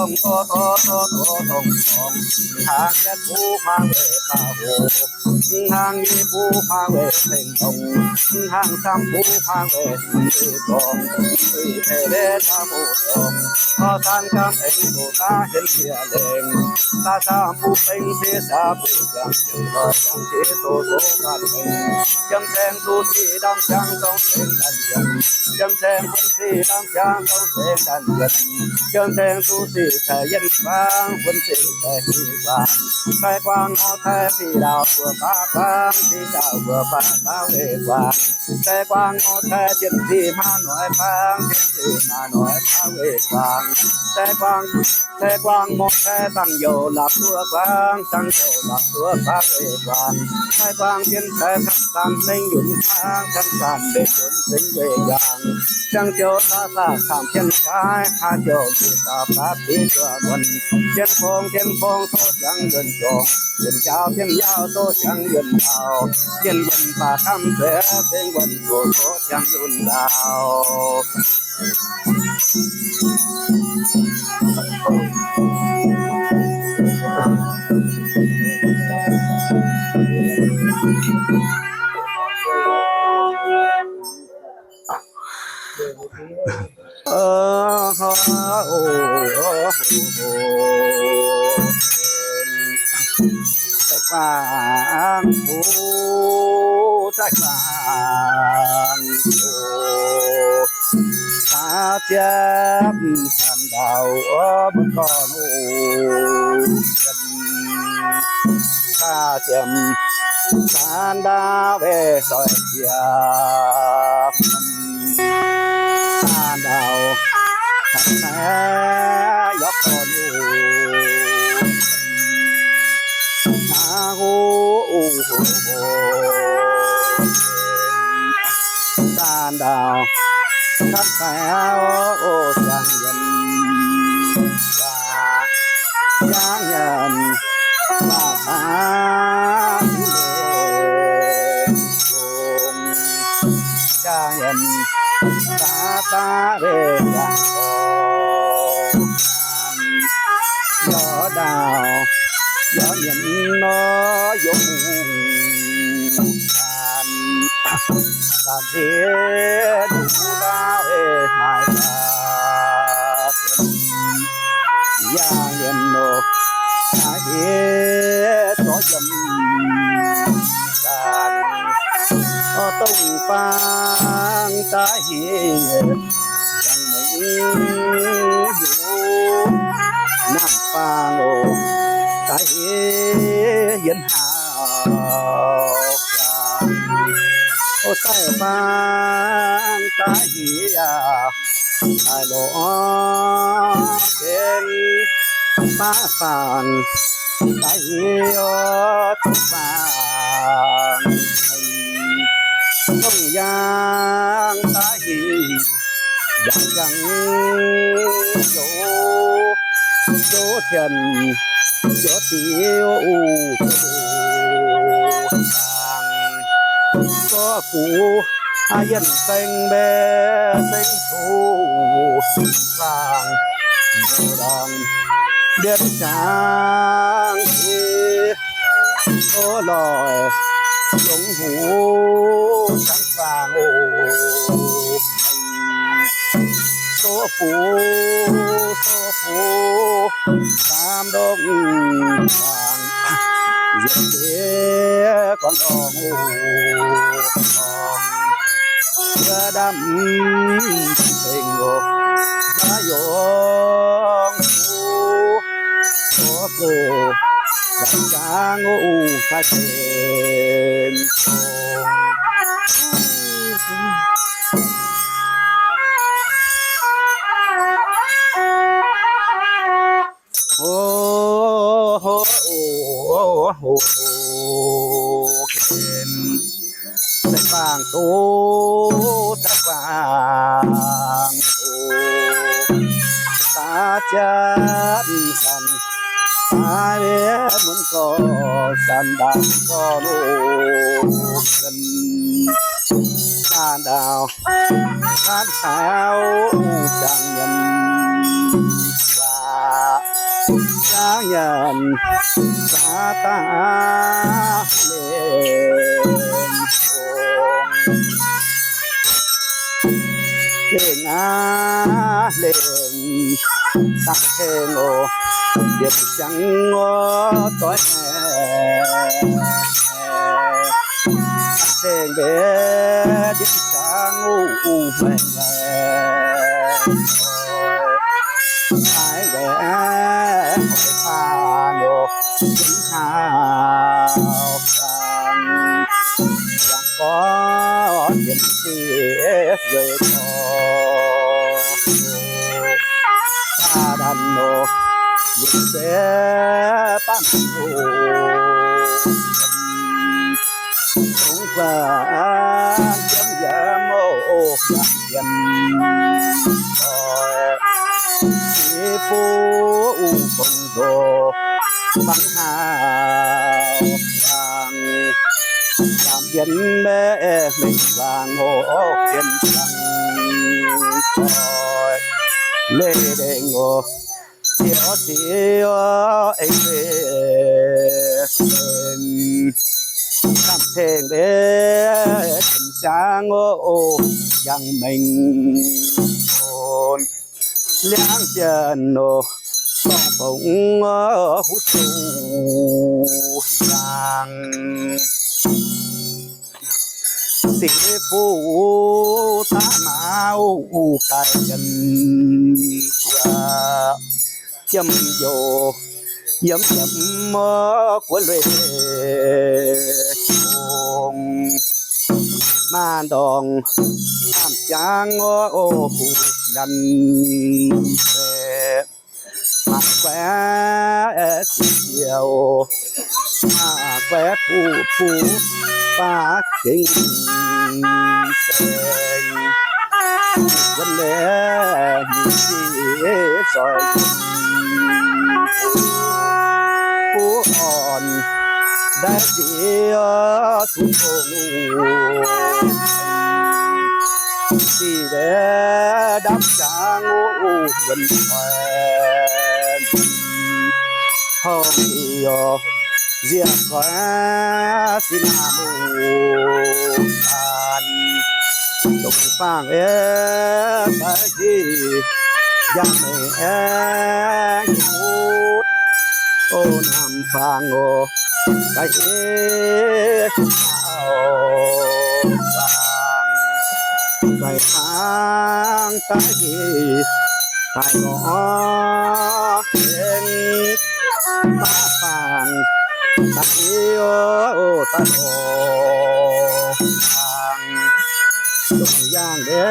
งโตโตโตโตทงทงหางยันผู้พาเวตาโหหางยีผู้พาเวเพ่งทงหางซ้ำผู้พาเวสีทองสีเทเดตามุทองพอทานคำเอ็งโตตาเห็นเสียเลงตาสามผู้เป็นเสียสาผู้ยังยังรอยังเทโตโตกันเองจำแทงตูสีดำจังต้องเสียงดันยันจำแทงตูสีดำจังต้องเสียงดันยันจำแทงตูสีแค่ยันฟังคนสีแค่ที่วางใครกวางงอแท้พี่ดาวบัวฟ้าฟ้าพี่ดาวบัวฟ้าฟ้าเวกวางใครกวางงอแท้เจ็ดที่มาหน่อยฟังเจ็ดที่มาหน่อยฟ้าเวกวางแต่กวางหมดแท้ตั้งโยหลับตัวกวางตั้งโยหลับตัวฟ้าเวกวางแต่กวางเพียนแท้ทับตันเล่งหยุ่นทางทับตันเด็กหยุ่นสิงเวกางจังโจตาตาข้ามเช่นกายหาโจที่ตาปาปีตัวบนเช่นโพงโทษยังเดินโจเช่นยาวเช่นยาวโตยังยืนยาวเช่นยันป่าคำเสือเป็นวันโตยังยืนยาวโอ้แต่กลางโอ้แต่กลางโอ้ตาเจ็บสันดาวมันก่อนโอ้กันตาเจ็บสันดาวเวสอยเจียบตาดาวทั้งแม่ยกก่อนโอ้โอ้ตาดาวทั้งแม่โอ้ยังยันว่ายังยันว่าตายังยันตาเรื่องยอดาวยอยันน้อยงการเสียดูดาวหายตายังยันโนหายต่อยันการต้องฟังตาเหียยังไม่อยู่น้ำฟังโอตาเหียยันหาโอ้ใส่ฟังตาเหียไอ้หลงเป็นป้าฟังตาเหียทุกฟังต้องยังตาหียังโยเทียนโยเตียวก็กูอายันเซ็งเบเซ็งตูสร้างโบราณเดือดจางโอ้ลอยหลงหูสังฟางโอ้โซฟูตามดงทางเยี่ยมเดียก่อนดองโอ้เรือดำเพ่งโอ้นายงโอ้โอ้จังจางโอ้ข้าเชนโอ้โหโอ้โหเข็นแต่ฟางโตแต่ฟางโตตาจันสันตาเรียเหมือนก็สันดังก็โลกันตาดาวตาสาวจังยันว่า สายันสาตาเลนเลนาเลนตักเทงโอเด็บจังโอต้อยเทงเบเด็บจังโอแม่หายแหวนหอยพาโนกินข้าวกันยังก็เย็นเสียเลยพอตาดันโนลุกเสปั้นโอสงสารย้ำย้ำโอ้ย้ำสีฟูอุกงโดบังหาวฟังตามเย็นแม่ไม่วางโอ้เย็นฟังคอยเล่เด้งโอ้เสียวเสียวเอ็งเล่ทำเพลงเด้เป็นช้างโอ้ยังไม่โอนเลี้ยงเจนโนต้องผงหุตูยังสีฟูตาหนาวกันยันว่าจำโยยำยำกวนเลยชงมาดองน้ำจางโอ้หูดันเมาแควสีเขียวมาแควผู้ปากเก่งแสงวันเล่มีสีซอยผู้อ่อนได้เดียวทุกองสีแดงดำจางโอ้วันแฟนห้องเดียวเรียกแควสินาโมอันตกฟังไปที่ยังไม่ยุดโอ้น้ำฟังโอ้ไปเอาฟังไปทางตาหีไปหอเห็นมาฟังตาหีโอ้ตาโอฟังตรงย่างเด้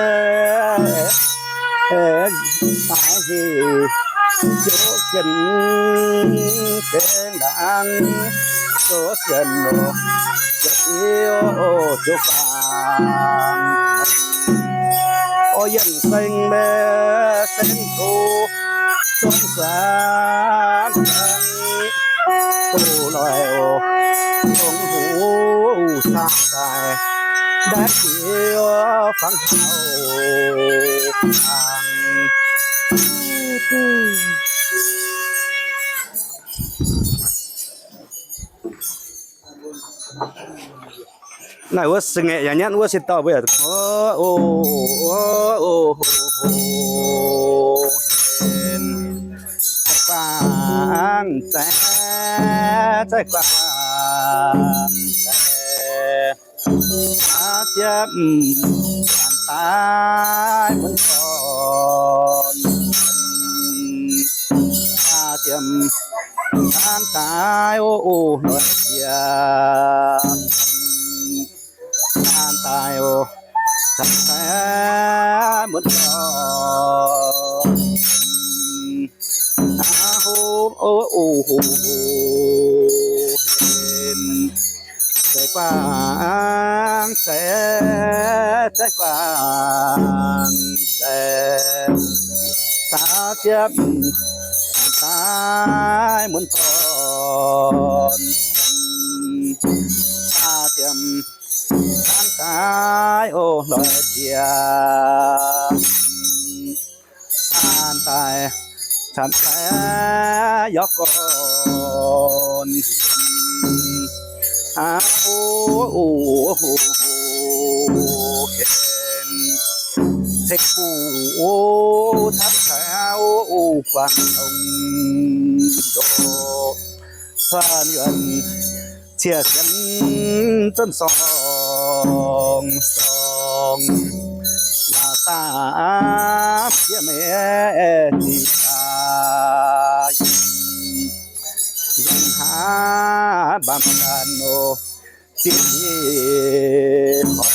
เห็นตาหีโจกันเสียงดังโจเสียงโลโจเอียวโจฟังโอ้ยังเซ็งแม่เซ็งโตสงสารกันโตลอยโอ้หงหูสาใจได้เดียวฟังเขาฟังนายว่าสงเงอย่างนี้ว่าสิต่อไปโอ้โอ้โอ้เห็นกว้างใจกว้างใจอาเจียมตายเหมือนก่อนอาเจียมตายโอ้หน่อยเดียตายโอ้ทำแท้เหมือนก่อนโอ้โอ้โหเห็นใจกว้างใจกว้างใจตาเทียบตายเหมือนก่อนตาเทียมร่างกายโอ้ลอยเดียวตาย ฉันแท้ยกก่อนโเห็นเทคปูทับแถวฟังองโดพระเงินเชี่ยกันจนสองหน้าตาเพียแม่ที่ตายยังหาบำกันโนสิขอ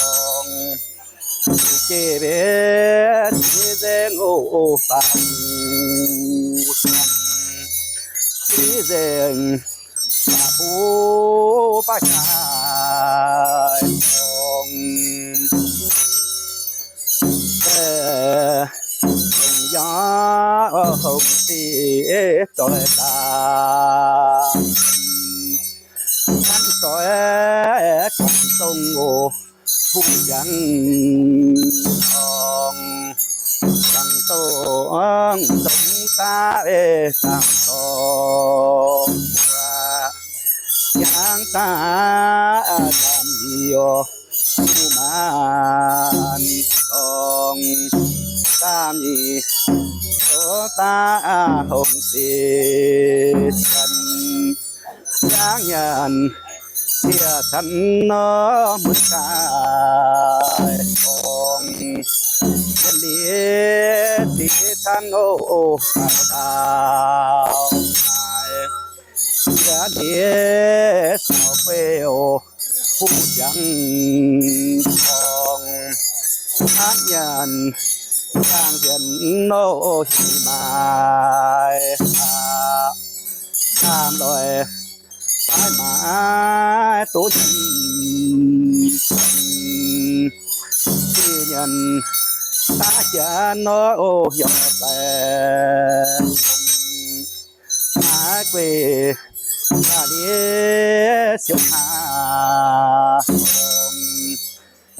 งเจเบสเจงโอปังสิเจงปะปูปะชายของยาหงสีต่อยตาฉันต่อยกันตรงโอผู้ยังทองตั้งโตงตรงตาตั้งทองยังตาดำเดียวผู้มันทองตามยีโตตาหงสีฉันยังยันเสียฉันน้อมือกายของยันดีที่ฉันโอ้ดาวยันดีสาวเฟลผู้ยังของทักยันทางเดินโนหิมายตามลอยไปมาตัวจีที่ยันตาจะโนยอดแต่มาเกวตาเดียเสียวหา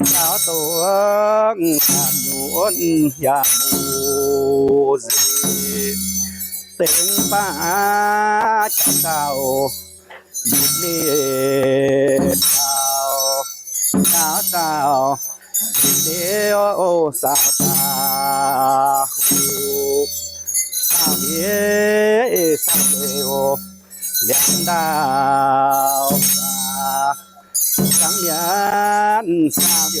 เจ้าตัวทำอยู่ยามูสิเต็งป้าเจ้าบุญนี่เจ้าเดียวสาวสาวเฮียสาวเดียวเลี้ยงดาวทั้งยันสาวโย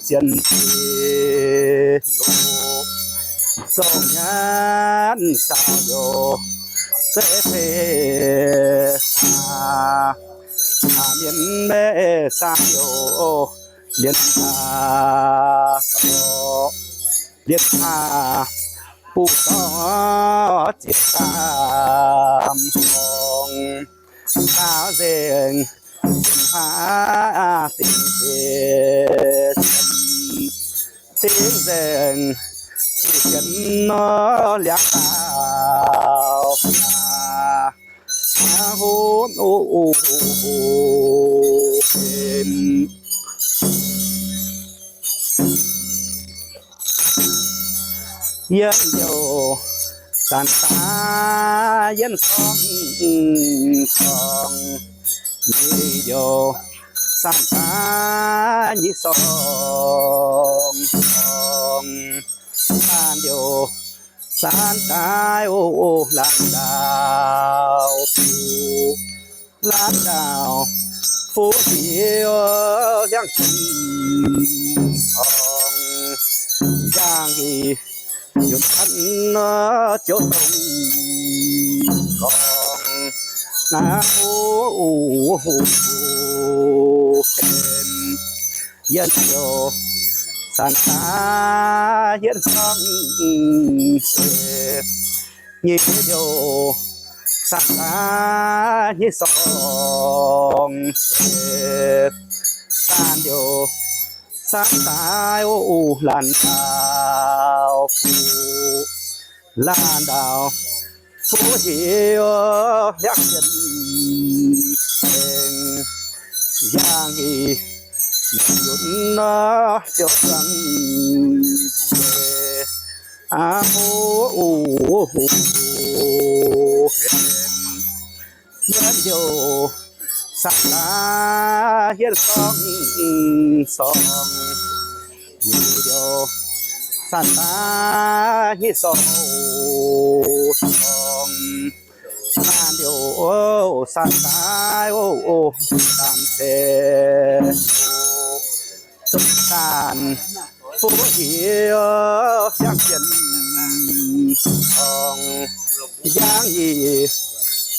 เจียนทีส่งยันสาวโยเสเพอาเมียนเมสาวโยเลียนตาโตเลียนตาผู้ต่อจิตตามของสาวเสียงหาติเสียงเสียงที่กันนอเลี้ยงตาหูโอ้เป็นยันโยสันตายันสองนิโยสันตายิสองสานโยสันตาโอ้ลานดาวลานดาวผู้เดียวยังชิงทองย่างอีหยุดทันเจ้าตรงกองนาโอ้เป็นยันโยสันตายันสองเสยิโยสันตายิสองเสสานโยสันตาโอ้ลานดาวลานดาวผู้เหียวยักษ์ยันเป็นย่างอีหยุดนะเจ้าสังเวโอ้ điều sắc ta hiến song song điều sắc ta hiến song song san điều sắc ta san thế san phú hiếu giang tiền song giang gì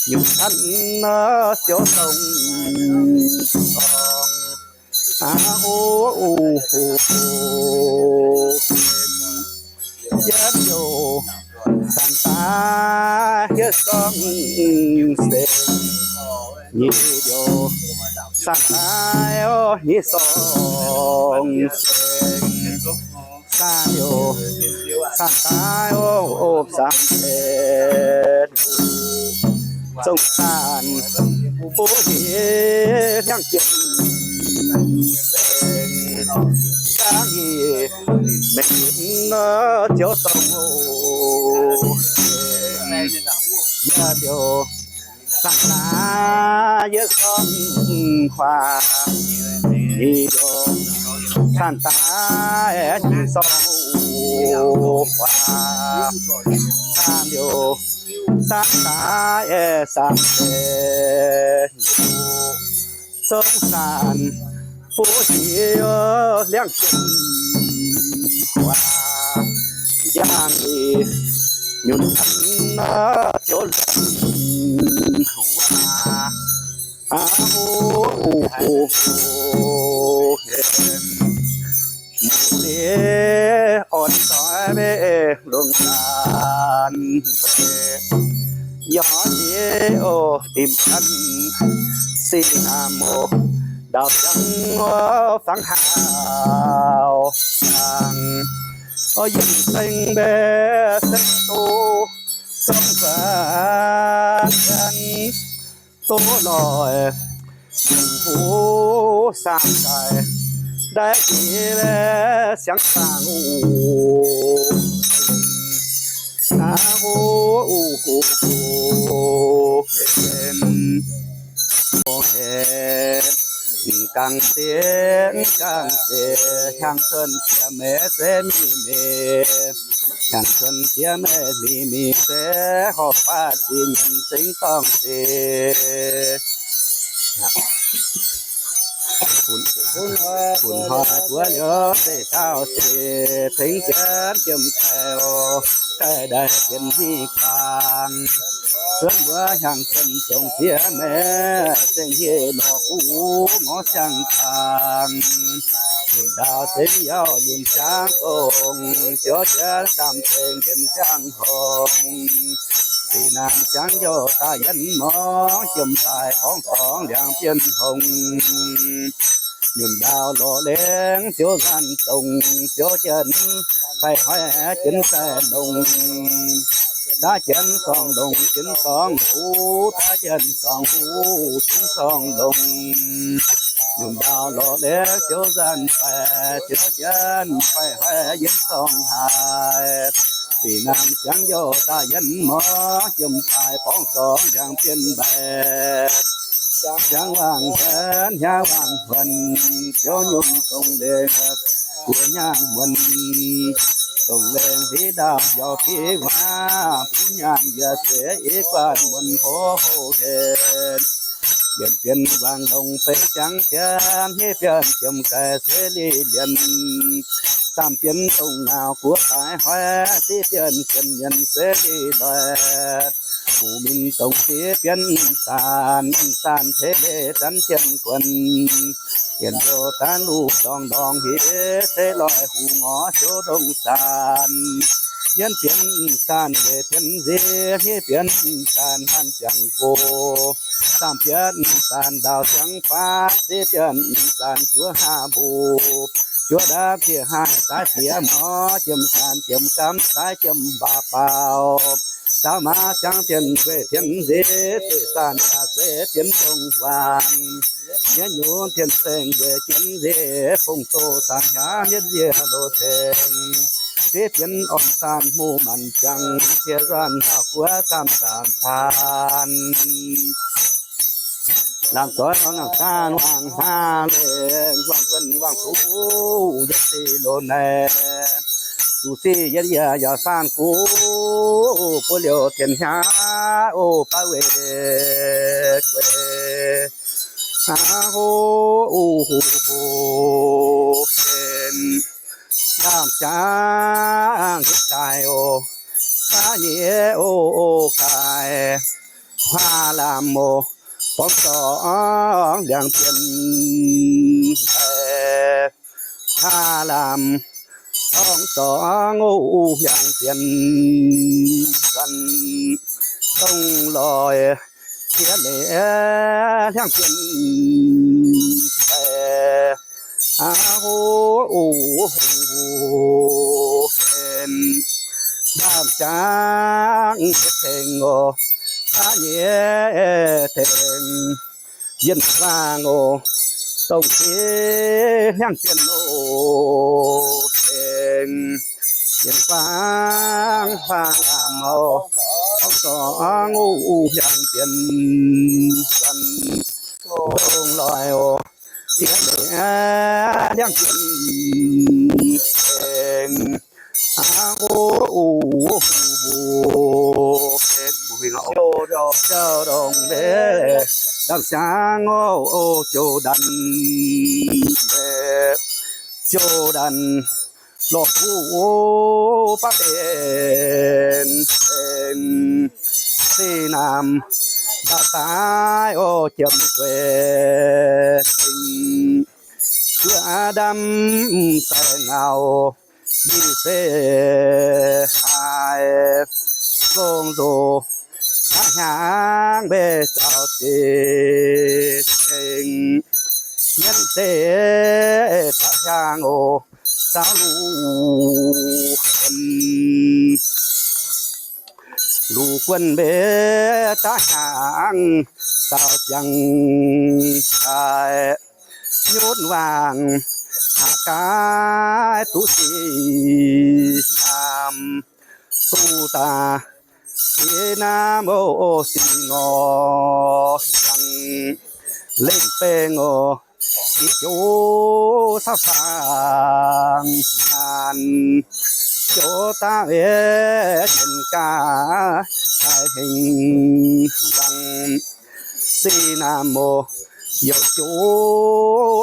những thân chiếu sông giáp vô sàn ta hiết sông sen nhị điều sàn ta nhị sông sen sa điều sàn ta sàn sen sông sàn phố hiến nhang chuyện sáng gì mình nó chiếu sông giờ điều sáng lá giữa sông hoa đi điều sáng tá chỉ sông hoa sáng điều sáng tá sáng sông sàn phố hiếu liang chân hoa giang đi nhún thân chỗ lần hoa để ôn soi về luồng đàn về gió nhẹ tìm thân xin nam mô đạo trắng phẳng hào vàng dừng sinh bê sinh tu sống vàng tu lòi phú sang trời đại chỉ bê sáng sáng càng tiếng càng sẽ hàng xuân chia mẹ sẽ mẹ hàng xuân chia mẹ sẽ họp phát nhân sinh con sẽ cuốn hoa của nhớ để tao sẽ thấy chén chấm theo cái đại tiền đi càng xuân bữa hàng xuân trồng chia mẹ tình hiền nó cũ ngó chẳng càng nhìn đào thấy gió nhìn sáng cùng cho chết sam tình nhìn sáng hồng thì nam sáng cho ta dân mó chùm tài con đèn tiên hồng nhìn đào lộ lên chiếu gian tùng chiếu chân phải hỏi chính xe đồng ta chân son đồng chính son phú ta chân son phú chính son đồng dùng đào lộ để chiếu dân phải chiếu chân phải hỏi dính son hài thì nam chẳng vô ta dân mơ chùm tài phong son đang tiên bè chẳng vàng đến nhà vàng phần chiếu nhung tùng đề của nhà mình tùng lên phía đào do phía hoa phú nhang giờ sẽ ý quan mình hô hô hên biển biển vàng đồng phê trắng chân hiếp chân chùm kè sẽ đi liền tam biến tùng nào của tài hoa xí chân chân nhân sẽ đi đời phù minh tùng phía biến sàn thế để tránh chân quần tiền đô tan lu đong đong hiế thế loại hù ngõ chỗ đông sàn nhân biến sàn về thiên dê hiế biến sàn han chẳng cô tam biến sàn đào chẳng phá thế biến sàn chúa hà bù chúa đáp kia hai cái phía mó chấm sàn chấm cắm cái chấm bạc bào sao mà chẳng tiền về thiên dê thế sàn ta sẽ tiến sông vàng nhớ nhung thiên sinh về chiến dê phong tô sàn nhá nhất dê đồ thèn thế tiến on sàn mù mặn chẳng kia gian thảo của tam sàn than ลำต้อยน้องตาลวางหาเลงวางเพิ่นวางผู้ยัดสิโลแนดูสิยัดยาสานกูผู้เหลียวเทียนหาโอ้ปะเวกเวอาโหโอ้โหเห็นยามจางเฮ็ดกายโอตาเยโอโอกายฮาลามโมปองสองเรื่องเปลี่ยนฮาลามปองสองโอ้อย่างเปลี่ยนกันต้องลอยเสียเหลือทั้งเปลี่ยนอาโหโอ้เป็นบ้านจางเต็งโออาเยเต็งยินฟังโอต้องเสียงเปลี่ยนโอเต็งยินฟังฟังโอสองโอ้ยังเปลี่ยนกันต้องลอยโอเสียเหลือยังเปลี่ยนเองอาโอ้โอ้เป็นบุญเอาเจ้าดงเด้ดังจางโอ้โจดันเด้โจดันหลอกผู้ปะเป็นสีน้ำตาตายโอ้เจ็บเวสิงเสื้อดำใส่เงาดีเสหายกงโดอาหางเบเจ้าเจงยันเตพระยางโอสาวลูกคนเบตาหางสาวจังกายยุดวางอากายตุสีนามตูตาสีนามโอสีงอยังเล่นเปงโออิโยสะฟางงานโยตาเอเห็นกาไอเห็นวังสีนามโมโยโจ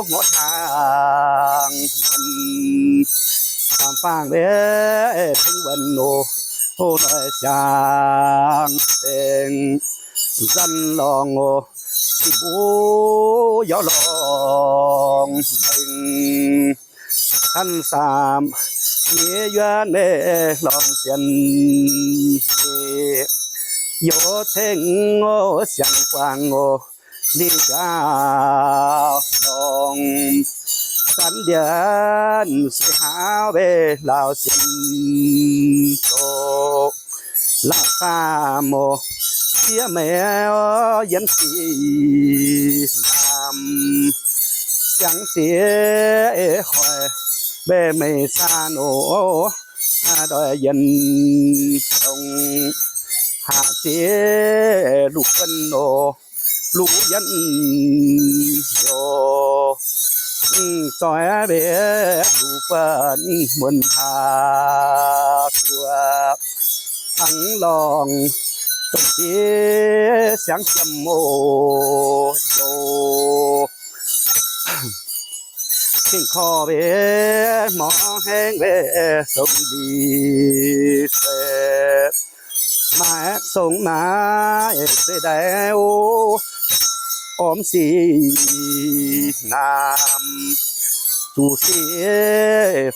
หมดทางตามฟังเด้ถึงวันโนโหน่อยจางเต็งจันลองโอสิบูยอลองหนึ่งขันสามเมียยวนเมลองเสียนโยเทงโอเสียงกวางโอลีกาลองสันเดียนสิหาเวลาวสินโตลาฟาโมเสียแมวยันสีน้ำเสียงเสียคอยเบไม่ซาโนดอยยันตรงหาเสียลูกกันโนลูกยันโยซอยเบลูกเป็นมนทาตัวทั้งลองต้องเสียงจำโมโยสิ่งคอเบมองแห้งเบสมดีเสมาส่งมาเสดโออมสีน้ำตูเสีย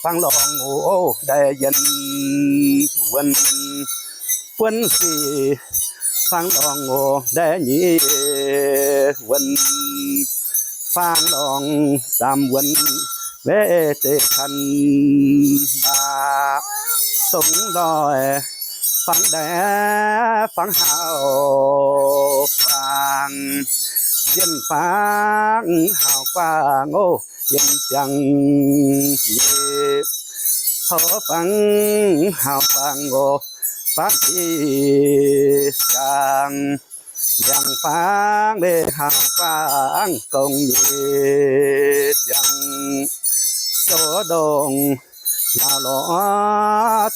ฟังลองโอ้ได้ยันวันวันสีฟังลองโอ้ได้ยีวันฟังลองสามวันเวเตคันบาสงลอยฟังแดฟังหาวฟังเย็นฟังหาวฟังโอ้เย็นจังเย็บเขาฟังหาวฟังโอ้ฟังที่จัง ยังฟังเบหักฟังกงยียังโสดงลาลอ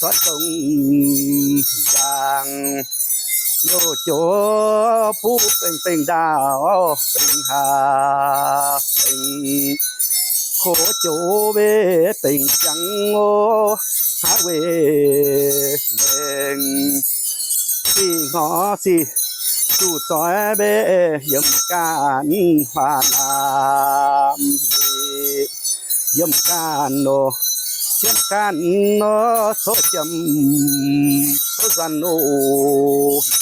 ทอดตรงยังโยโจผู้เป็นดาวเป็นหาเป็นโคโจเวเป็นจังโอหาเวเงสิงอสิสู่ซอยเบยมการฟาลามยมการโนยมการโนโสจำโสจันโน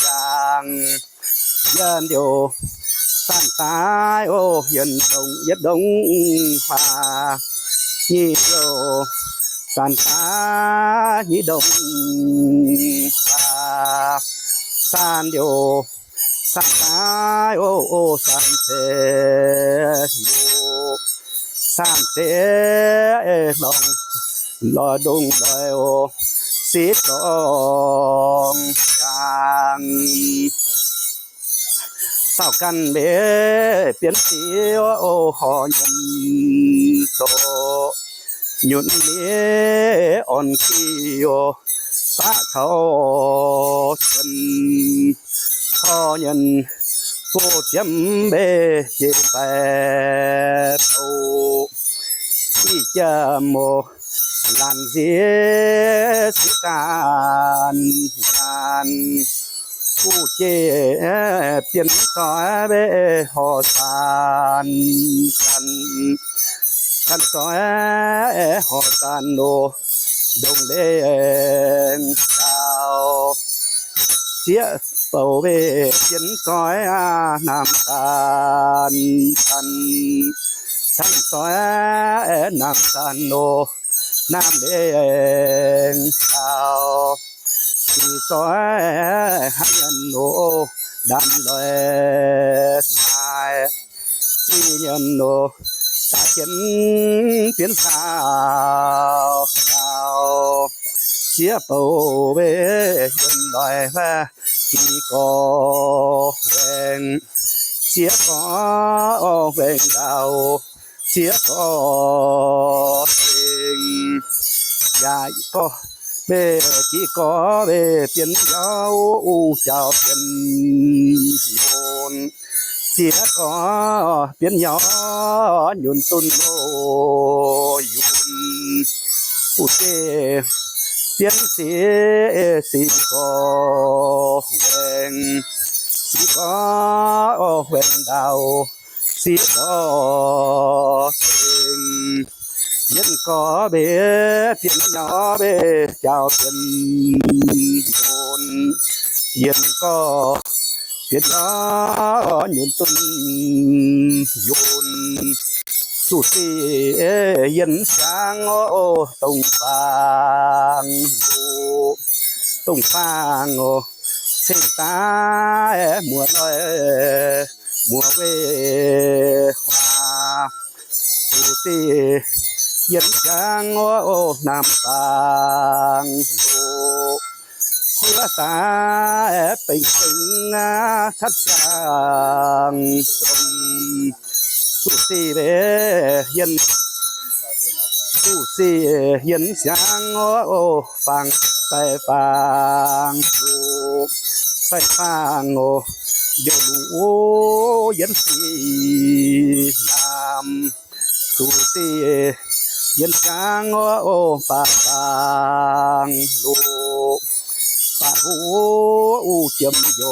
ยังยันเดียวสันตายโอยันดงฟายี่โยสันตายยี่ดงฟาสันเดียวสันตายโอสันเสโยสันเสลองลอดงลอยโอสีตองยังเศร้ากันเบเปลี่ยนสีโอหอยนโตหยุดเลี้ยอ่อนขี้โอตาเขาชนพอยันโกเทียมเบเจแปโตที่จะโมลันเสียสิการงานผู้เจเปลี่ยนซอยเบหอสานกันซอยหอสานโนดงเดงดาวเสียเป่าเบเปลี่ยนซอยน้ำตาลท่านซอยน้ำตาลโนน้ำแดงขาวที่ซอยหันโนดำลอยนายที่ยันโนตาเขียนเปลี่ยนสาวเสียเป่าเบยันลอยแม่ที่ก่อแหวงเสียก่อแหวงดาวเสียก่อยายก็เบกี่ก็เบเปลี่ยนเจ้าเจ้าเปลี่ยนโยนเสียก็เปลี่ยนย้อนยุนตุนโลยุนผู้เจเปลี่ยนสีก็แหวงสีก็แหวงดาวสีก็เองยันก็เบเปลี่ยนยอเบเจ้าเปลี่ยนโยนยันก็เปลี่ยนยอยุนตุนโยนสุสียันสางโอตรงฟางโอตรงฟางโอเส้นตามัวลอยมัวเววาสุสียันจางโอน้ำตางโอหัวตาเป็นชัดจางตรงสุสีเบยันสุสียันจางโอฟังใส่ฟังดูใส่ฟังโอเดี๋ยวรู้ยันสีน้ำสุสียันจางโอปากฟังดูปากหูเจียมโย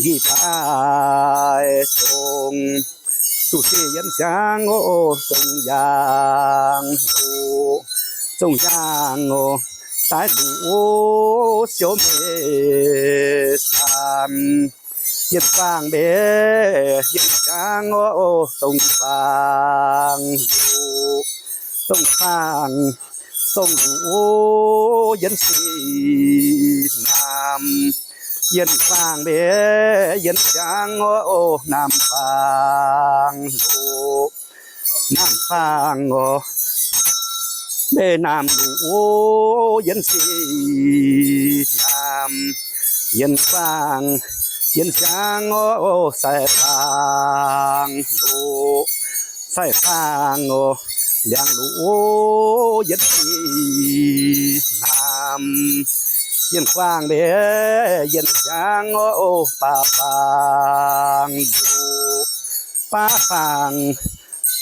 กีตาตรงสุสียันจางโอทรงยางหูทรงยางโอตายหูเสียวเมสันยันฟังเบยันจางโอทรงฟังดูทรงฟังทรงหูยันสีน้ำยันฟังเบยันจางโอน้ำฟังดูน้ำฟังโอเบน้ำดูยันสีน้ำยันฟัง เย็นจางโอ้ใส่ฟางลูใส่ฟางโอ้เลี้ยงลูเย็นสีน้ำเย็นฟางเด้เย็นจางโอ้ป่าฟางลูป่าฟาง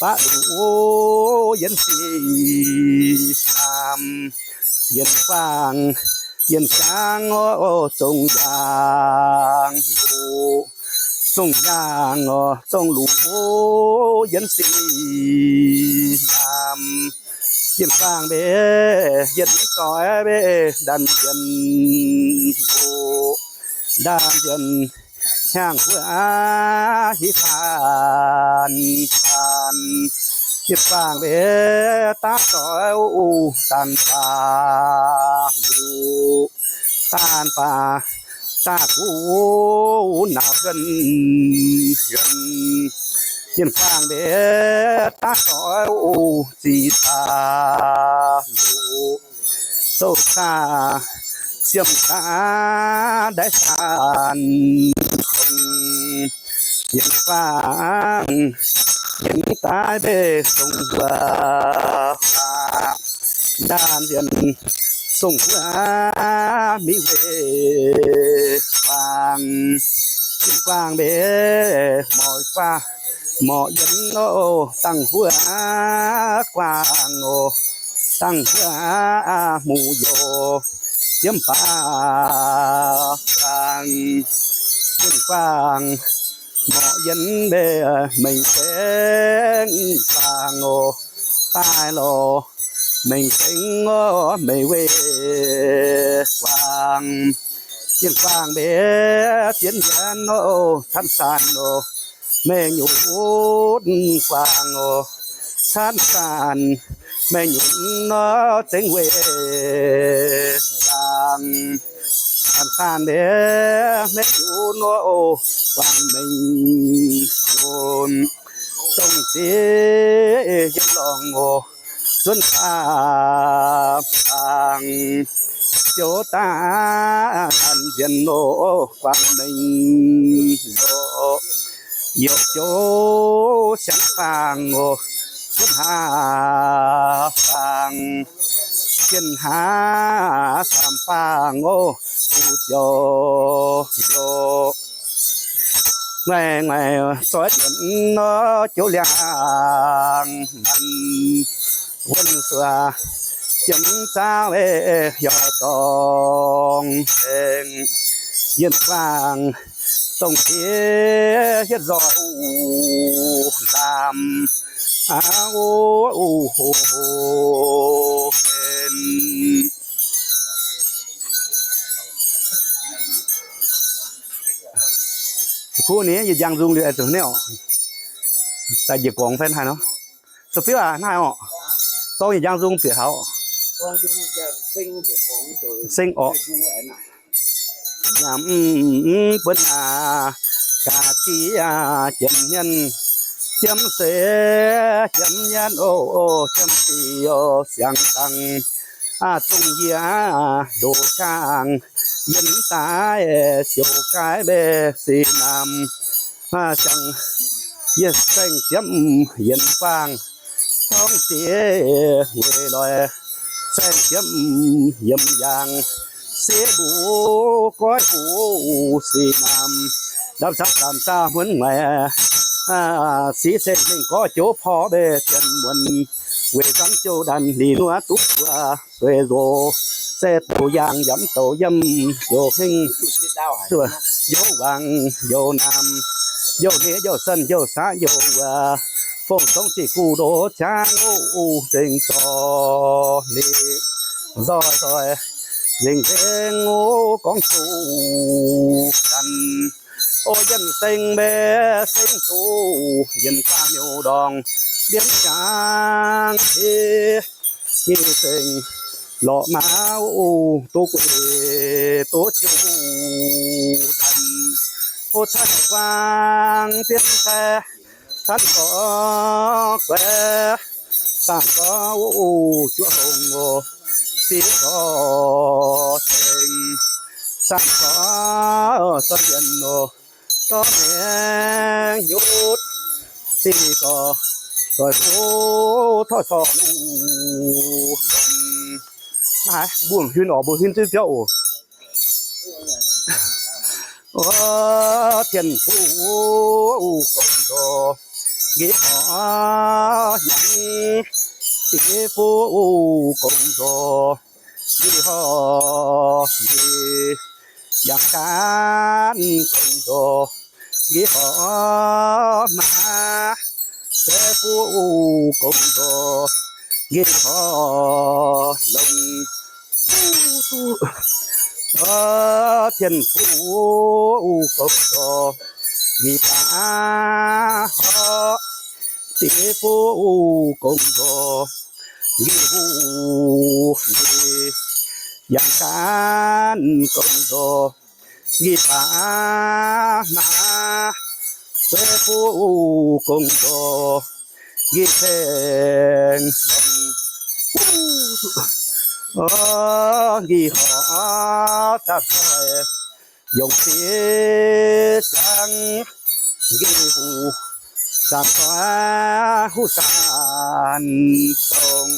ป่าลูเย็นสีน้ำเย็นฟางเย็นจางโอ้จงยางลูจงยางโอ้จงลูเย็นสีน้ำเย็นฟางเบ้เย็นก้อยเบ้ดันเย็นลูดันเย็นห่างหัวหิทานปานเย็นฟางเบ้ตาก้อยอูตันปาลูตานปาตาคูหนาวเกินเย็นฟางเบ้ตาก้อยอูจีตาลูโซตาเสียมตาได้สานคงเย็นฟางเย็นตาเบ้ส่งหัวด้านเย็นส่งหัวมีเวฟางเย็นฟางเบ้หมอยฟ้าหมอเย็นโอตั้งหัวกว้างโอตั้งหัวหมู่โยเยี่ยมฟางเย็นฟางหมอเย็นเบ้ไม่เป็นฟางโอตายโลไม่เป็นโอไม่เวกว้างเย็นฟางเบ้เตียนเย็นโอท่านสานโอแม่หยุดฟางโอท่านสานแม่หยุดนอเจงเวฟางท่านสานเด้แม่หยุดนอฟางไม่โยนต้องเสียยังลองโอจนฟางโจตาอันเย็นโอฟางไม่โยโยโจฉันฟังโอ้ฉันหาฟังฉันหาสามฟังโอ้กูโจโยไม่สวยเย็นโอ้โจเลียงมันวันสวาจำเจ้ายอตองเองเย็นฟังต้องเทียดรอลำโอ้โหเป็นคู่นี้ยังรุงเรือตัวนี้อ๋อแต่หยิบกล่องแฟนไทยเนาะสฟิวอ่ะน่าอ๋อต้องยังรุงเปลี่ยนเขาต้องรุงจะซิงเดี๋ยวของซิงอ๋อยามเปิ้นกาจีเจียมยันเจียมเสเจียมยันโอ้เจียมสีโอเสียงตังตรงเยียโดช่างยันตายเสียวกายเบสีน้ำจังเยเส้งเจียมยันฟางท้องเสียเวลอยเส้งเจียมยำยางเสียบูก้อยหูสีน้ำดับซับตามตาเหมือนแม่สีเส้นหนึ่งก็โจพอเบเทียนเหมือนเวสังโจดันดีนัวตุ๊กเวโรเสตโตยางยำโตยำโยหิงตัวโยวังโยนำโยเนโยสันโยสาโยฟงสงสีกูโดช้างโอ้เจิงต่อนี่ซอยยิงเพลงโอ้กองสูกันโอ้ยันเซ็งเบเซ็งสูยันฟ้าเหนียวดองเลี้ยงจางเฮยี่เซ็งหล่อมาโอ้ตัวกุยตัวชิวดันโอ้ชายกวางเตี้ยแท้ท่านก็แก่ต่างก็โอ้ชั่วหงโอ้สีก็เต็งสังก็สยันโน ก็แม่หยุดสิก็ซอยโอ้ทอดสองนะบุญขึ้นออกบุญขึ้นเจ้าโอ้เทียนผู้กงโดกีหอยังตีผู้กงโดกีหออยากการกงโดกีหอมาเจ้ผู้กงโดกีหอลงเทียนผู้กบโตมีป่าหอตีผู้กบโตมีหูมีอย่างการกบโตมีป่ามาเจ้ผู้กบโตมีเพลงกีหอจับซอยยงเสียจังกีหูจับซอยหูสานตรง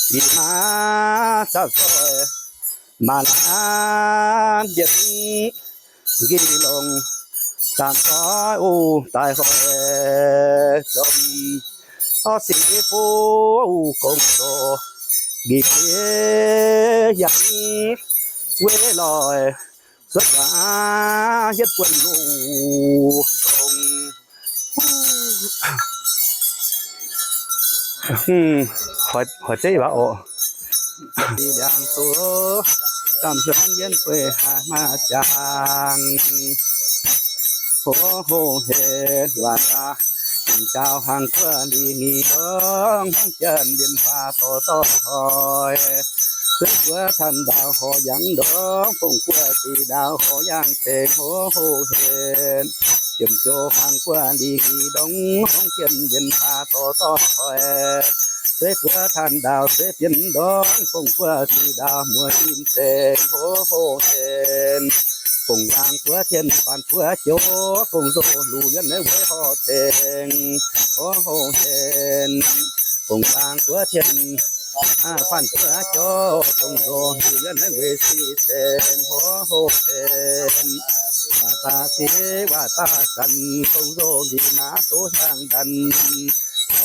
กีมาจับซอยมาลานเย็นกีลงจับซอยโอ้ตายหอยจมสีผู้กงโตกีเสียยังเวลอยสวาเฮ็ดปวนลูลงหัวใจว่าโอ้ดีอย่างตัวตามเสียงเย็นเปหามาจางโหเฮ็ดว่าเจ้าหังเพื่อดีงีห้องเจินดินฟ้าโตโตหอยซึกว่าท่านดาวหอยังดอกฟงกว่าสีดาวหอยังเตงโหเห็นเจิมโจหังกว่าดีงีดงห้องเจินดินฟ้าโตโตหอยซึกว่าท่านดาวเสเปียนดอกฟงกว่าสีดาวมัวอินเตงโหเห็นคงยางกัวเทียนปานกัวโจคงโซลูยันในเวหอเตงโอ้โหเห็นคงยางกัวเทียนปานกัวโจคงโซลูยันในเวสีเตงโอ้โหเห็นว่าตาเสว่าตาสันคงโซดีมาโตทางดัน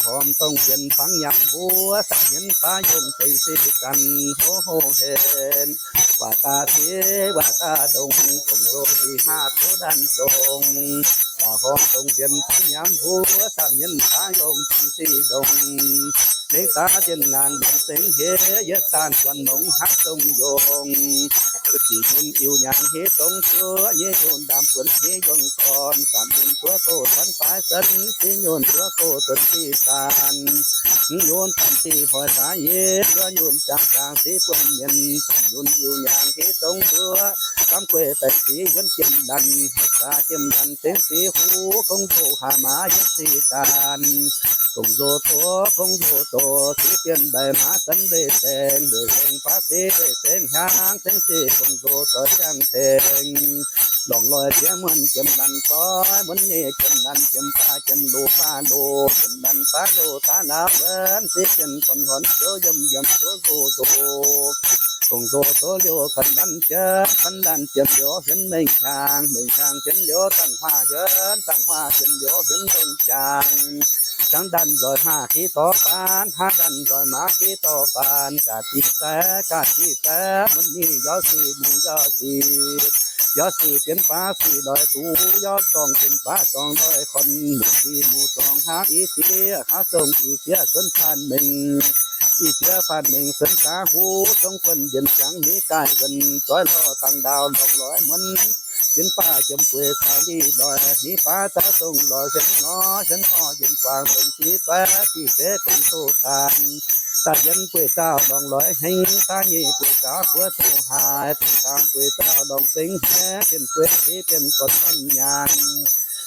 หอมต้องเปลี่ยนฟังยำหัวสักเห็นปลายงใจสิกันโอ้โหเห็นว่าตาเสว่าตาดงคงโซดีมาโตดันทรงว่าหอมต้องเปลี่ยนฟังยำหัวสักเห็นปลายงใจสิดงเด็กตาเจนนานบังเสียงเฮยตานชวนหนงหักตรงโยงที่ยุนอิวยังเฮตรงตัวเยโยนดำปวนเฮยงก่อนสามยุนตัวโตสันปลายสันที่โยนตัวโตสันที่สานโยนตันที่หอยสายเยเรือโยนจากกลางสีปวนเย็นยุนอิวยังเฮตรงตัวกำเกวแต่สียันเจียมดันตาเจียมดันเสียงสีหูคงโตหามายันสีการคงโตโตคงโตโตสีเปลี่ยนใบมาสันเดแตงโดยเสียงฟ้าสีด้วยเสียงหางเสียงสีคงโตต่อจังเตงหลองลอยเสียเหมือนเจียมดันก้อยเหมือนนี่เจียมดันเจียมฟ้าเจียมโลฟ้าโลเจียมดันฟ้าโลตาหนาเบิ้นสีเปลี่ยนคนหอนโจยำโจโซโซคงโตโตเลี้ยวขันดันเจียมโยเห็นไม่ช่างเห็นโยตั้งผ้าเห็นตั้งผ้าเห็นโยเห็นเป็นจางจังดันรอยมาที่ต่อปานหาดันรอยมาที่ต่อปานกาที่แต่มันนี่ยอสีหมูยอสีเป็นฟ้าสีลอยตูยอดต้องเป็นฟ้าต้องลอยคนหมู่สีหมู่สองหาอีเสียหาส่งอีเสียสนพันหนึ่งอีเสียพันหนึ่งสนตาหูทรงคนเย็นจังมีกายกันซอยล้อตั้งดาวลองลอยมันเป็นป้าจำเปวสาลีลอยมีป้าตาทรงลอยฉันงอเย็นกวางเป็นชีแปะที่เสกเป็นโตตานตาเย็นเปวเจ้าลองลอยให้ตาหยีเปวเจ้าหัวโตหายตามเปวเจ้าลองสิงแห่เป็นเปวที่เป็นกดพันยาน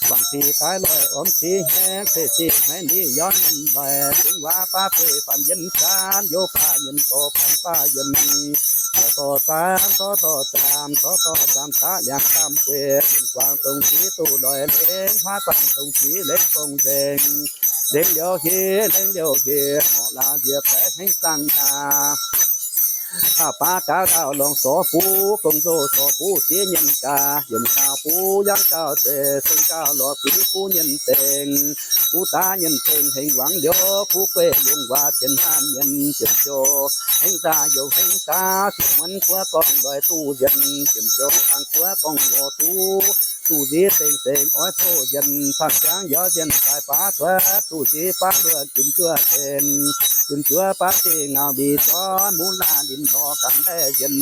บางทีตายลอยอมสีแห้งเสียให้นี่ย้อนมันลอยถึงว่าป้าเปวฝันเย็นชานโยป้าเย็นโตพันป้าเย็น ต่อตามต่อตามตาเลี้ยงตามเวกวางตรงสีตูลอยเล้งฟ้าตั้งตรงสีเล็กฟงเดงเล็งเดียวเฮหอลาเดียบแต่ให้ตั้งนาข้าปากาดาวลองสอปูกงโซสอปูเสียยันกายันกาปูยังเจ้าเตสิงกาหลอปีปูยันเตงปูตายันเตงให้หวังเดียวปูเปยงว่าเช่นห้ามยันเจียมโจให้ตาโยให้ตาที่มันขัวกองลอยตู้ยันเจียมโจอังขัวกองหัวตู้ดีเต็งอ้อยโพยันผักจางยอยันสายป้าตัวตู้ดีป้าเลือดกินชั่วเต็นจุนชัวป้าที่เงาบีตอนมูลาดินรอกันได้ยัน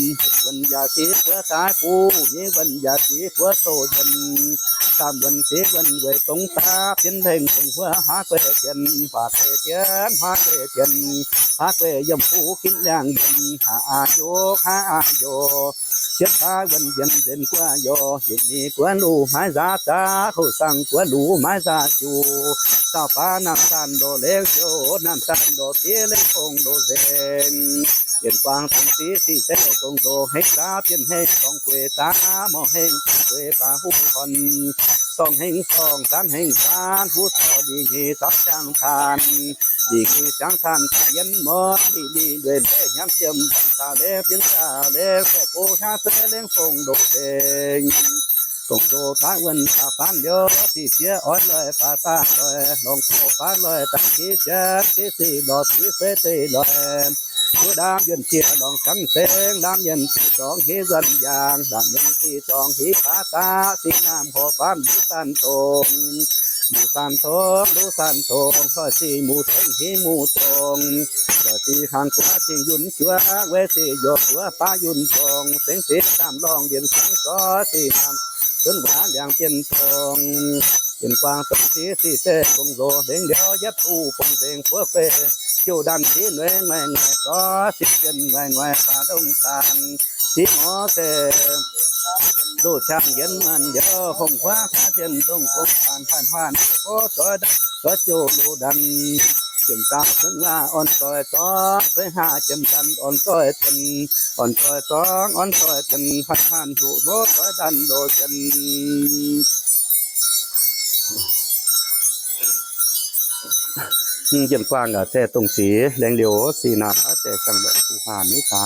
วันยาสีเพื่อกายปูยี่วันยาสีเพื่อโซยันตามวันสีวันเวตรงตาเป็นเพ่งคงเพื่อหาเกยเทียนฝากเกยเทียนหาเกยเทียนหาเกยยำปูกินแรงยันหาโยเช็ดตาวันยันเด่นกว่าโยเห็นนี่กว่าลูไม้ซาตาเขาสั่งกว่าลูไม้ซาจูตาป้าน้ำตาลโดเล็กโจน้ำตาลโดเตี้ยเล็กคงโดเซนเห็นกวางทั้งสีเต้คงโดให้ตาเปลี่ยนให้ต้องเวตามองให้เวป่าหูคนต้องให้สันให้สานผู้ทอดีสักจังทานดีจังทานยันมอดีด้วยย้ำเชื่อมตาเล็บเพียงตาเล็บแค่โพชาเสเลี้ยงคงโดเองคงโดตาวันตาฟันเยอะที่เสียอ่อนเลยปาตาเลยลงโตปาเลยตะกี้เจ้ากี้สีดอกสีเสตีเลยผู้ดามยันเชียดองสังเสงดามยันที่สองฮีรันยางดามยันที่สองฮีปาตาสีน้ำหอฟันดูสันโตดูสันโตก็สีมูเทงฮีมูตรงก็สีหางกว่าสียุนจัวเวสีโยกหัวป้ายุนตรงเสียงสีตามลองเย็นสังก็สีน้ำต้นหวานอย่างเพียนทองเห็นกวางตรงสีเต้คงโรเด้งเดียวยัดตู้ปงเด้งหัวเฟจูดันสีเนื้อแง่ก็สิเป็นแง่ป่าดงตาลสีหมอเตดูช่างเย็นมันเดียวคงคว้าพาเทียนตรงคงผ่านโอ้สวยก็จูดูดันเจียมตาสัญญาอ่อนซอยไปหาเจียมดันอ่อนซอยเป็นอ่อนซอยเป็นผ่านถูโอ้สวยดันโดเย็นเยี่ยมกว้างกับแต่ตรงสีแรงเดียวสีหน้าแต่จังแบบผู้หามิตา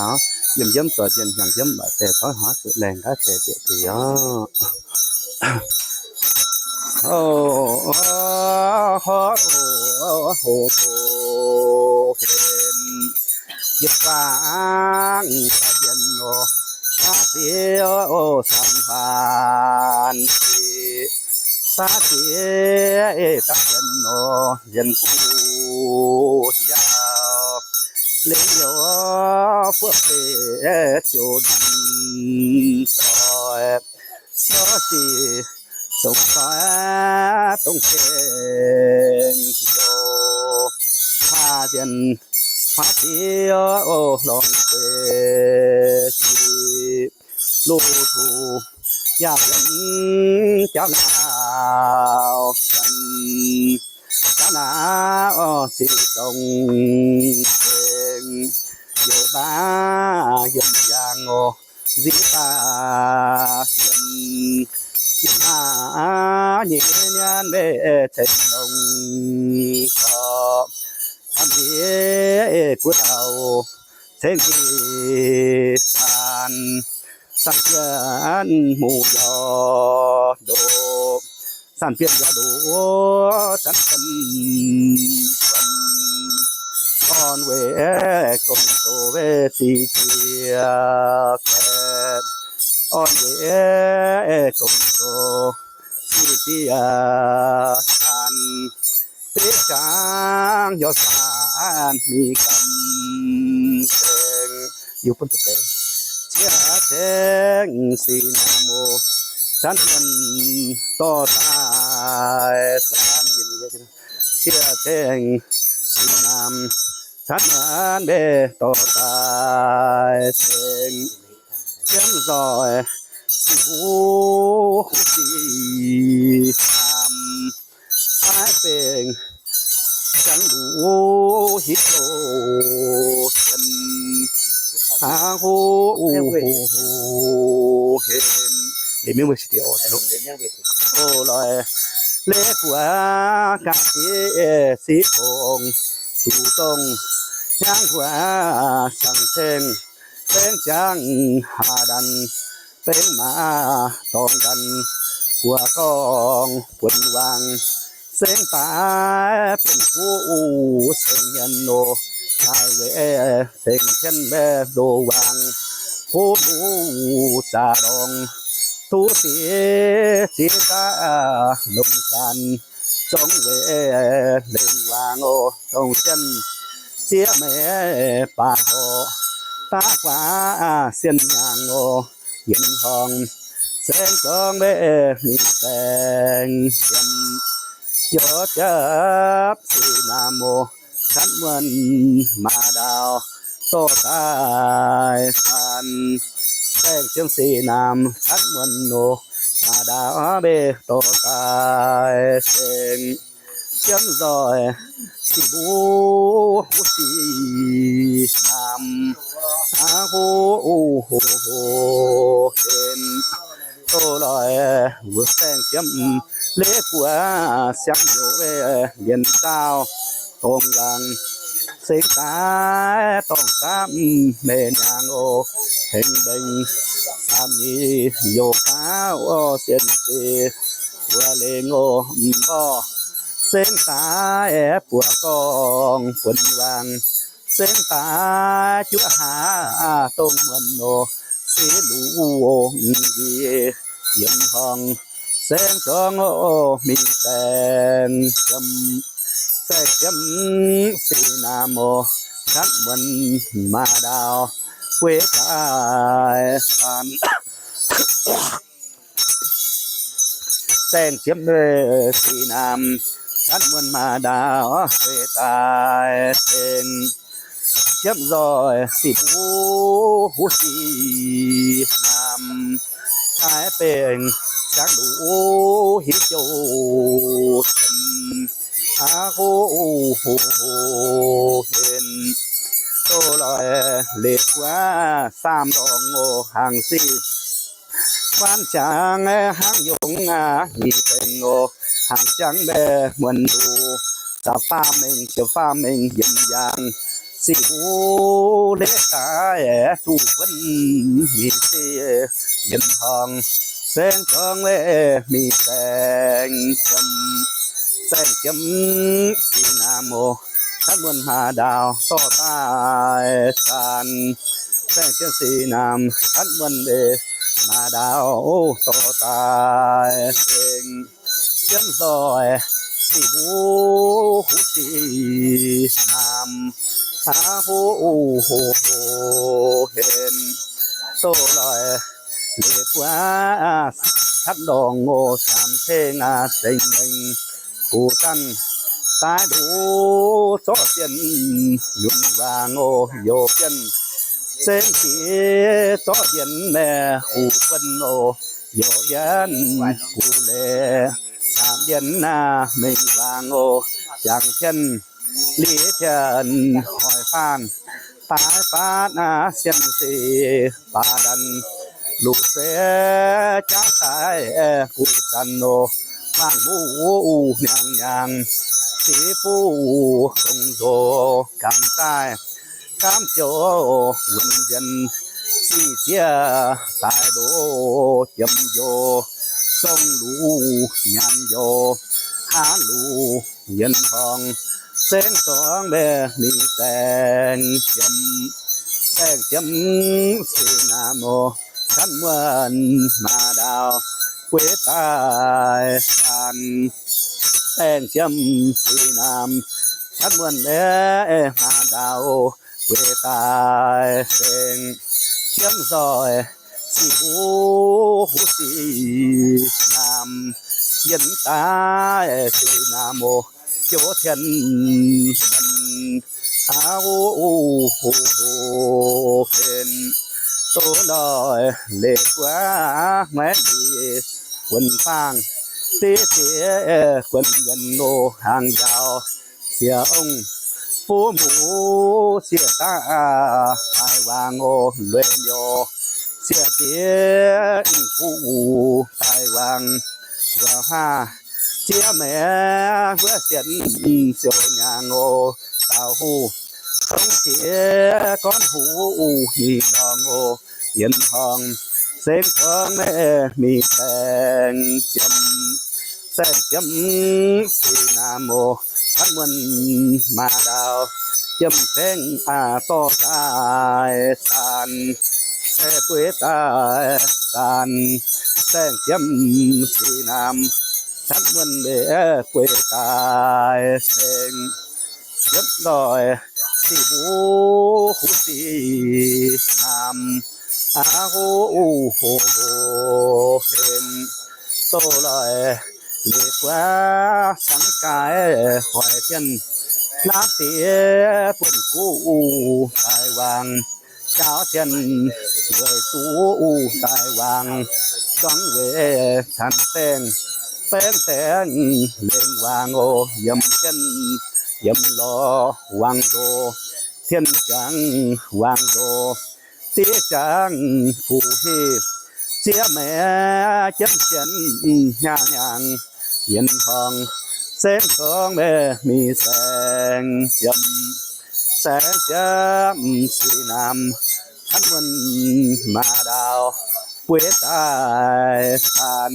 เยี่ยมตัวเย็นอย่างเยี่ยมแบบแต่เขาหาสุดแรงก็แต่เดียวโอ้โหเห็นเยี่ยมกว้างเย็นโอ้เสียวสัมพันธ์ตาเสียตาเย็นโนเย็นกูยาวเลี้ยวพวกเอ๋จูดินซอยสีสงสารตรงเพลงโยพาเย็นพาเสียวลองเปชีลูทูอยากเห็นเจ้าหนาวสิตรงเพลงอยู่บ้ายันยางโอสิตายันยิมาเนียนเบเทนลงก็อันเดียกุดเอาเสียงที่สันสักยันหมู่ยอโดสันเพียงยอโดสันเป็นวันอ่อนเวกงโตเวสีเกียแคบอ่อนเวกงโตสีเกียสันเตจางยอสานมีกำเสงอยู่พ้นเตเชียเทงสีนาโมสันเป็นต่อตายสันยินดีกันเชียเทงสีนามสันมันเบต่อตายเสงเชียมซอยสิบูสีสามไอเป็นจังดูฮิโตเซนหาหู เห็นเดี๋ยวไม่มือสิเดียวลูกโอ้ลอยเล็กกว่ากะสีสีโองสู่ตรงย่างกว่าสั่งเทงเป็นจังหาดันเป็นมาตองกันกัวกองปนวางเสียงตาเป็นผู้เสียงยันโนชายเวเสียงเช่นแม่โดวางผู้จาดองทุสีสีตาลงกันจงเวเล่งวางโอจงเช่นเสียแม่ป่าโอตากว่าเสียนยางโอเย็นทองแสงจองเวมีแสงเยี่ยมยอดจับสีนาโมฉันเหมือนมาดาวโตตายสันแสงเชียงสีนามฉันเหมือนโนมาดาวเบโตตายเสียงเชียงซอยสีบูหูสีนามอาหูเห็นโตลอยหัวแสงเชียมเล็กกว่าเสียงโยเวเย็นเจ้าตรงหลังเสียงตาต้องตามเมนยางโอเพ่งเบ่งสามยีโยกาวโอเสียนตีหัวเลงโอบ่เสียงตาปัวกองปนวางเสียงตาจัวหาตรงมันโนสีลูยีเย็นทองแสงจองโอมีแสงจำแสงจำสีนาโมฉันเหมือนมาดาวเวตายสันแสงเจียมสีนามฉันเหมือนมาดาวเวตายเองเจียมรอยสีหูสีนามชายเป็นจักดูหิโจอาโหเห็นโตลอยเล็กว่าสามดองโอหางสีฟันจางหางยงมีเป็นโอหางจังแบเหมือนดูจะฟ้าเมงเจ้าฟ้าเมงยิมยางสีหูเล็กตาตู้เพิ่นมีเสียยิมทองแสงทองเวมีแสงจำแสงจำสีนาโมท่านเหมือนมาดาวโตตายสันแสงเชียงสีนามท่านเหมือนมาดาวโตตายเสียงเชียงซอยสีบูหูสีนามหาหูเห็นโตลอยเรียกว่าทัดดองโง่สามเพลงเสียงหนึ่งกูตันตายดูโซเซียนยุ่งวางโง่โยเปียนเส้นสีโซเดียนแม่หูคนโอโยเดียนกูเลสามเดียนหน้าไม่วางโออย่างเช่นลีเทียนหอยฟานตายปานาเสียนสีปาดันลูกเสือจ้าสายกูจันโนว่างมูยางสีฟูคงโซกำใต้กำโจวันเย็นสีเสียตายโดจำโยทรงลูยามโยหาลูเย็นทองแสงสองแบมีแสงจำแสงจำสีนาโมฉันเหมือนมาดาวเวตายสันแสงเชียมสีนามฉันเหมือนมาดาวเวตายเสียงเชียมซอยสีหูสีนามเย็นตายสีนาโมโยเทียนมันอาเป็นโตลอยเล็กว่าแม่ดีวันฟางเสียคนเงินโลห่างยาวเสียองฟูหมูเสียตาตายวางโอเลยโย เสียเจียนผู้ตายวางว่าห้าเจียแม่เพื่อเสียนเสียวยางโอสาวหูต้องเจียก้อนหูหีดองโอเย็นทองเสียงทองแม่มีแสงจำแสงจำสีน้ำโอทั้งมันมาดาวจำแสงต่อตายสันแส่ปุ้ยตายสันแสงจำสีน้ำทั้งมันเดือปุ้ยตายแสงเรียบร้อยสีบูหูสีน้ำโอ้โหเห็นโตลอยเรียกว่าสังกายหอยเทียนน้ำเสียปุ่นกูตายวางเจ้าเทียนเลยตู้ตายวางจ้องเวทันเต้นเป็นแสงเล่งวางโอยำเทียนยำรอวางโดเทียนจังวางโดเตี้ยจังผู้ฮีเสียแม่เจ็บเจียนย่างย่างเย็นทองแสงทองแม่มีแสงจำแสงจำสีน้ำทั้งวันมาดาวป่วยตายผ่าน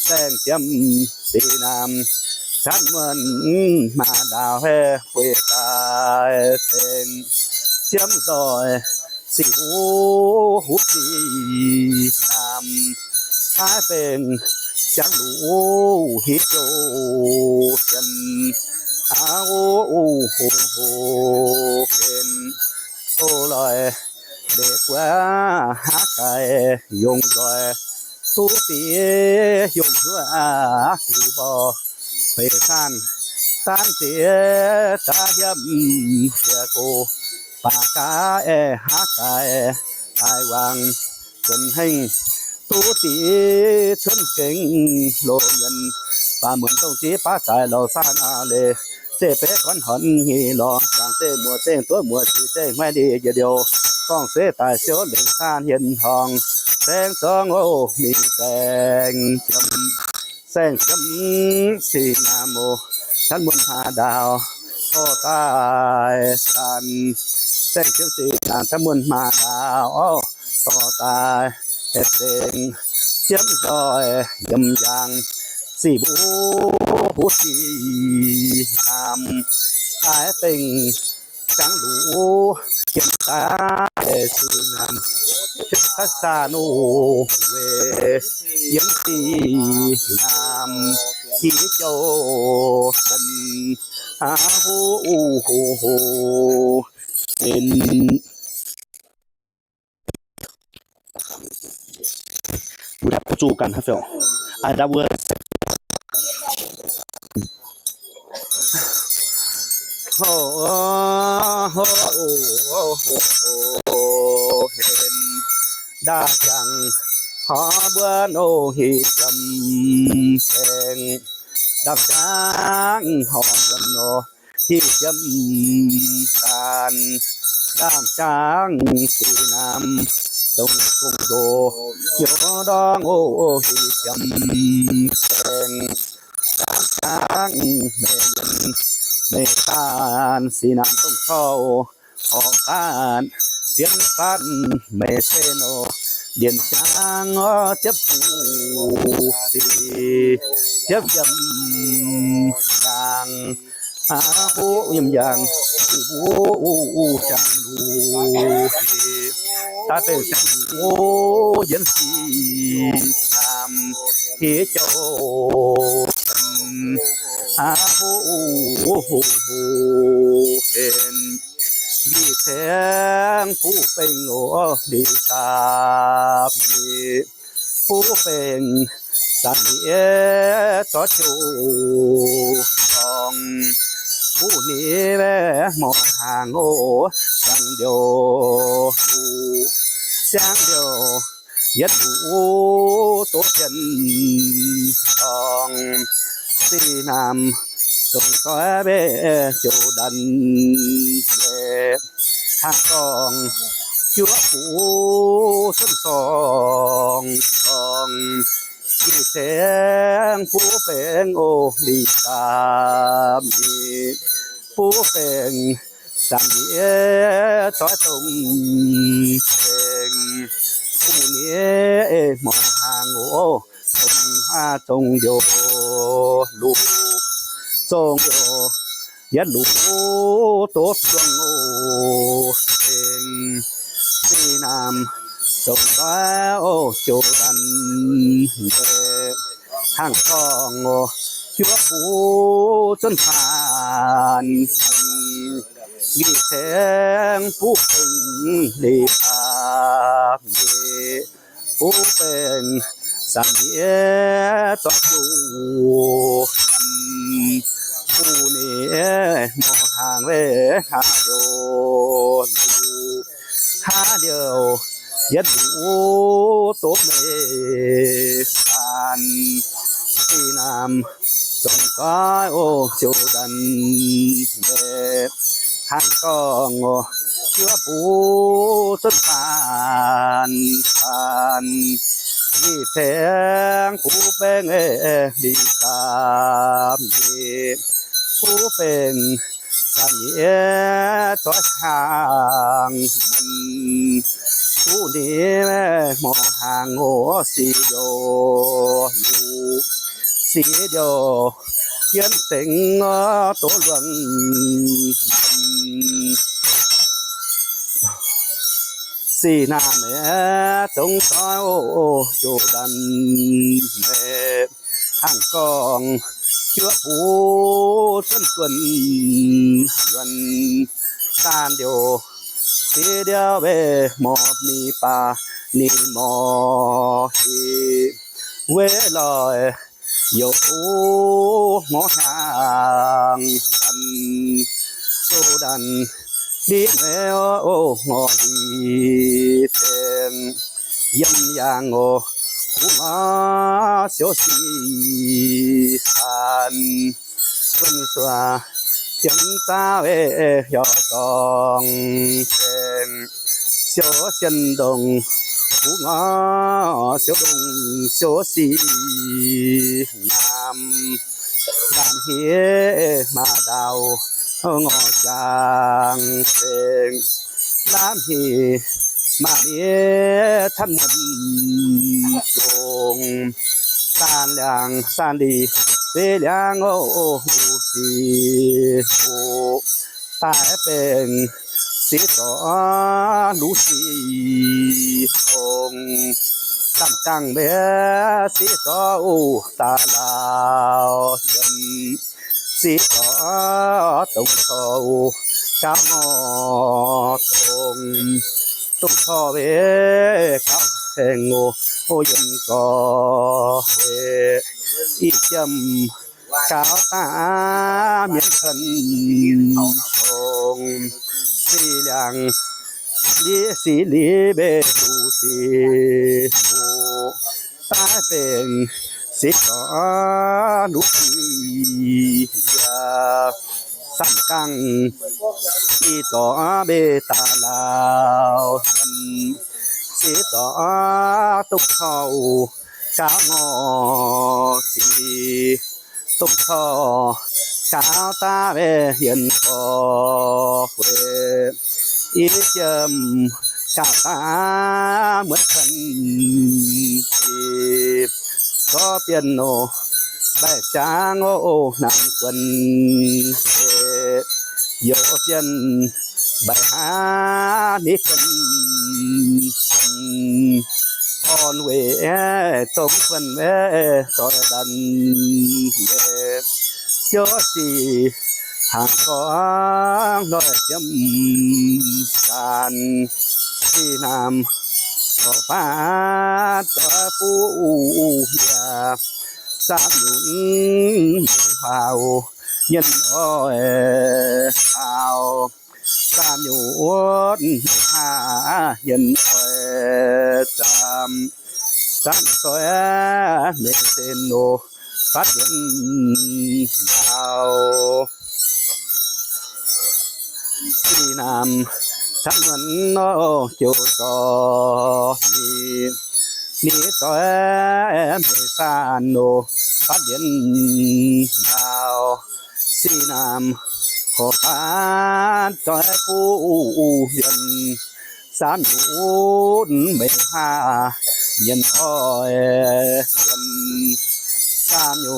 แสงจำสีน้ำทั้งวันมาดาวให้ป่วยตายแสงจำซอยสีหูสีน้ำท้ายเป็นจังหลูฮิโจเจนโอ้โหเป็นโอ้ลอยเด็กว่าหาไก่ยงลอยตู้ตียงชัวกูบอไปกันตั้งเสียตาเยี่ยมเสียกูปากกาหาไก่ตายวางจนให้ตู้ตีชนเก่งโลยันป่าเหมือนต้องจีป้าตายเราสร้างอาเลเสเปคอนหันฮีหลอจางเสมัวเส้งตัวมัวสีเส้งไม่ดีเดียวก้องเสตายเสียวเหล่งข้านเย็นทองแสงสองโอ้มีแสงจำแสงจำสีนาโมท่านบนหาดาวโอ้ตายกันแสงจำสีนานท่านบนมาดาวโอ้ต่อตายเอเสงเสียมซอยยำยางสีบูหูสีน้ำตายเป็นจังหลูเขียนตาสีน้ำเชิดทัศนูเวยมสีน้ำที่โจกันหูเป็นบูดับจูกันครับเฟลอาดับเวอร์โอ้โหเห็นดาจังหอเบื่อโนหิจำแสงดับจางหอเบื่อโนที่จำการดามจางสีน้ำตรงคงโดโยดองโอหิจำแสงดามจางเมยันในการสีน้ำต้องเข้าออกการเสียงฟันไม่เซโนเดียนจางเจ็บปูสีเจ็บยำยางหูยำยางหูจังดูตาเป็นจังหูยันสีน้ำที่เจ้าเห็นดีแทงผู้เป็นโง่ดีตาบีผู้เป็นสามีต่อชูทองผู้นี้แม่มองห่างโง่จังเดียวจังเดียวยัดหูตัวเย็นทองสีน้ำตรงซอยเบจูดันเบหากอง chúa phủ xuân song vì thế phú phèn ô đi tam đi phú phèn tam nghĩa trói tung phèn phú nghĩa mong hàng ô tung ha tung vô lù tung vô nhất lũ tốt xuân ô phèn si nam sông cá ô châu đàn về hàng con ô chúa phú xuân phàn ghi thang phú tình đi phàm về phú tình sản địa toát phù phú nế mò hàng về hạ điều hạ điều nhất đủ tốt mê sàn khi nam trong cái ô châu đàn về hàng con ô chúa phú xuân phàn phàn vì thế phú bê nghe đi tam đi phú bê sản nghĩa trói hàng phú đi mò hàng ngô xì đồ lù xì đồ yên tình tổ luận xì nam mẹ trông soi ô chủ đàn mẹ hàng con chúa phú xuân tuần luân tan điều xí đeo về mò mi pa ni mò hi quê lời dấu ngõ hàng đàn số đàn đi mẹ ô ngõ đi thêm dân giang ngô cú má xóa xì san quân xóa chấm ta về cho con thêm xóa chân đồng cú ngõ xóa đồng xóa xì nam làm hiế mà đào ngõ chàng thêm làm hiế mà mía thân mình trùng san đi về làng ô xì ô tại bên xí tỏ lũ xì hồng tam trăng bé xí tỏ ô ta lao dân xí tỏ tổng thầu cá mò thùng tung thọ về các thèn ngô ô dân có về y châm cáo ta miễn thân hồng xì làng xì lý bê tu xì mô ta bền xì có nụ xì ya sẵn căng xì tỏ bê ta lao xì tỏ tục thầu cáo ngò xì tục thọ cáo ta về hiền có quê ý châm cáo ta mất thân thì có piano bài trang ô nàng quân dỗ phiên bài hát ní quân con về tống quân về tỏi đần về cho gì hàng có nói chấm đàn khi nam có phát có phú nhà sam nhún vào nhân ôi hào sam nhún hà nhân ôi sam sam soi mê tên nô phát điện vào khi nam ฉันมันโนเกี่ยวต่อนี่ต่อไม่สานโนพัดเย็นดาวสีน้ำขอพานต่อผู้เย็นสามยุนไม่หาเย็นอ้อยเย็นสามยุ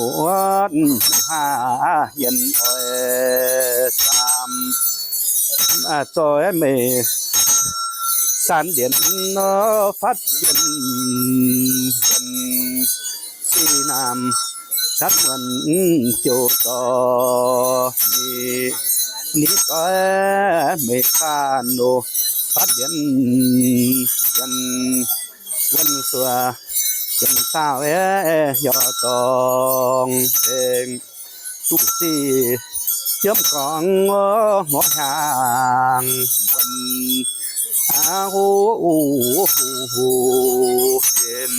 นไม่หาเย็นอ้อยสามจอยไม่สานเดียนฟัดเย็นสีน้ำชัดเหมือนโจต่อนี่ก็ไม่ข้านโนฟัดเย็นวันสัวเย็นสาวยอตองเพลงตุสีเชื่อมกองหมอหางวันอาหูเห็น